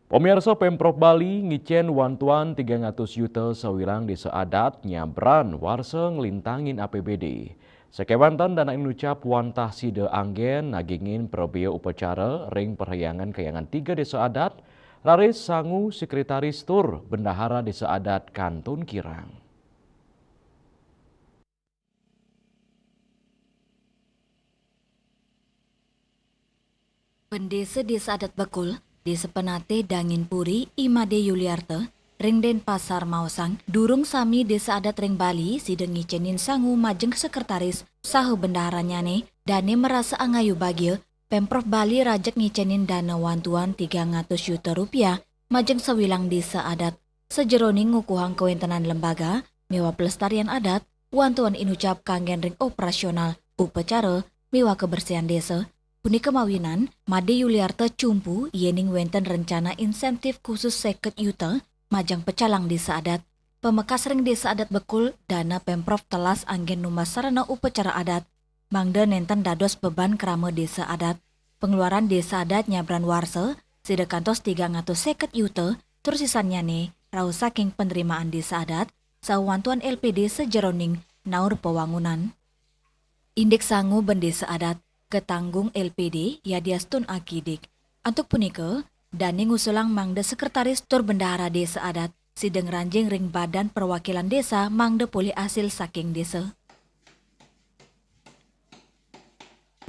Pemirsa Pemprov Bali ngicen wantuan 300 juta sawilang desa adat nyabran warsa ngelintangin APBD. Sekewantan dana inucap wantah side anggen nagingin probio upacara ring perhayangan kayangan 3 desa adat laris sangu sekretaris tur bendahara desa adat Kantun Kirang. Pendesa Desa Adat Bekul, Desa Penate Dangin Puri, Imade Yuliarte, Ring Denpasar Mausang, Durung Sami Desa Adat Ring Bali, sideng ngicenin sangu majeng sekretaris, sahu bendahara nyane, dane merasa angayu bagil, Pemprov Bali rajak ngicenin dana wantuan 300 juta rupiah, majeng sewilang desa adat. Sejeroning ngukuhang kewentenan lembaga, mewa pelestarian adat, wantuan inucap kanggen ring operasional, upacara, mewa kebersihan desa, punika mawinan, Made Yuliarte cumpu yening wenten rencana insentif khusus 50 juta majang pecalang desa adat. Pemekas ring desa adat Bekul, dana Pemprov telas anggen numas sarana upacara adat. Mangda nenten dados beban krama desa adat. Pengeluaran desa adat nyabran warse, sida kantos 350 juta, terus sisannya nih, rau saking penerimaan desa adat, sawantuan LPD sejeroning naur pewangunan. Indeks sangu bendesa adat, ketanggung LPD Yadiastun Akidik. Untuk punika, dane ngusulang mangde sekretaris tur bendahara desa adat, sideng ranjing ring badan perwakilan desa mangde pulih hasil saking desa.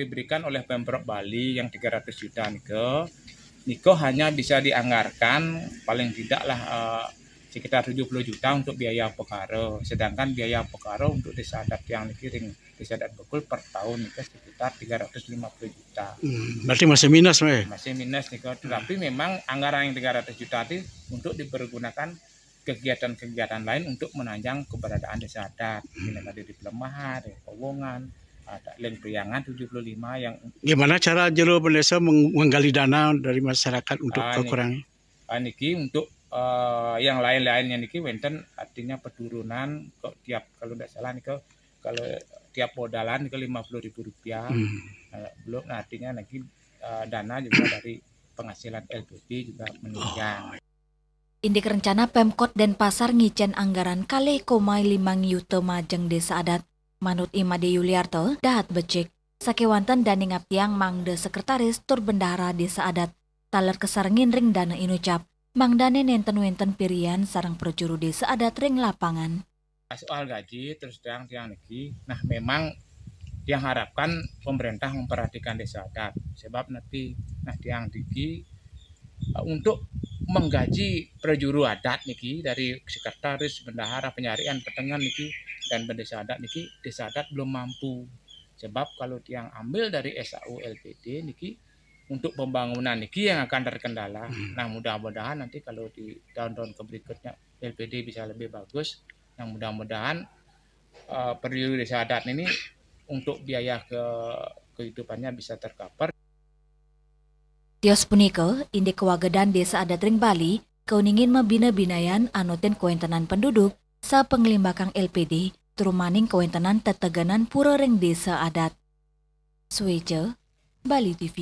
Diberikan oleh Pemprov Bali yang 300 juta niko hanya bisa dianggarkan paling tidaklah sekitar 70 juta untuk biaya pekara. Sedangkan biaya pekara untuk desa adat yang dikiring desa adat Bekul per tahun itu sekitar 350 juta. Berarti masih minus, Masih minus niko. Tapi memang anggaran yang 300 juta itu untuk dipergunakan kegiatan-kegiatan lain untuk menanjang keberadaan desa adat. Ini tadi di pelemahan, di Powongan, ada lain priangan 75 yang gimana cara jero desa menggali dana dari masyarakat untuk kekurangan? Niki untuk yang lain-lainnya niki wenten artinya peturunan kok tiap kalau tidak salah nih kalau tiap modalan ke Rp50.000 belum artinya nanti dana juga dari penghasilan LPD juga menunjang. Indik rencana Pemkot Denpasar ngicen anggaran kali 5 juta majeng desa adat. Manut Imade Yuliarte, dahat becik, sakewantan dani ngaptiang mangde sekretaris tur bendahara desa adat, taler kesarengin ring dana inucap, mangdane nenten-wenten pirian sarang perjuru desa adat ring lapangan. Soal gaji terus terang tiang niki, nah memang yang harapkan pemerintah memperhatikan desa adat, sebab nanti nah tiang niki untuk menggaji prajuru adat niki dari sekretaris, bendahara, penyarian, petengan niki dan desa adat niki desa adat belum mampu. Sebab kalau yang ambil dari SAU LPD niki untuk pembangunan niki yang akan terkendala. Nah, mudah-mudahan nanti kalau di tahun-tahun berikutnya LPD bisa lebih bagus. Nah, mudah-mudahan prajuru desa adat ini untuk biaya kehidupannya bisa tercover. Tios punika, indik kewagedan desa adat ring Bali, keuningin mabina-binayan anoten kewentenan penduduk, sa penglimbakang LPD, turumaning kewentenan teteganan pura ring desa adat. Sueja, Bali TV.